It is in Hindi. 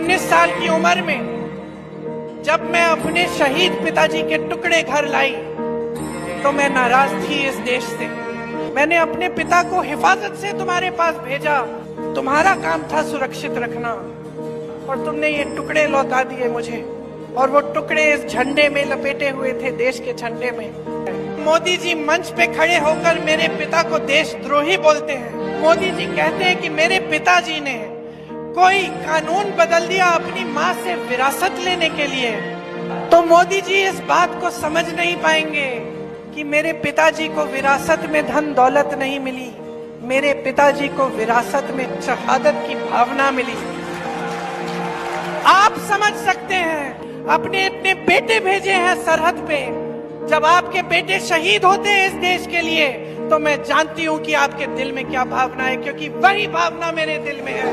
19 साल की उम्र में जब मैं अपने शहीद पिताजी के टुकड़े घर लाई तो मैं नाराज थी इस देश से। मैंने अपने पिता को हिफाजत से तुम्हारे पास भेजा, तुम्हारा काम था सुरक्षित रखना, और तुमने ये टुकड़े लौटा दिए मुझे, और वो टुकड़े इस झंडे में लपेटे हुए थे, देश के झंडे में। मोदी जी मंच पे खड़े होकर मेरे पिता को देशद्रोही बोलते हैं। मोदी जी कहते हैं कि मेरे पिताजी ने कोई कानून बदल दिया अपनी माँ से विरासत लेने के लिए, तो मोदी जी इस बात को समझ नहीं पाएंगे कि मेरे पिताजी को विरासत में धन दौलत नहीं मिली, मेरे पिताजी को विरासत में शहादत की भावना मिली। आप समझ सकते हैं, अपने अपने बेटे भेजे हैं सरहद पे। जब आपके बेटे शहीद होते हैं इस देश के लिए, तो मैं जानती हूं कि आपके दिल में क्या भावना है, क्योंकि वही भावना मेरे दिल में है।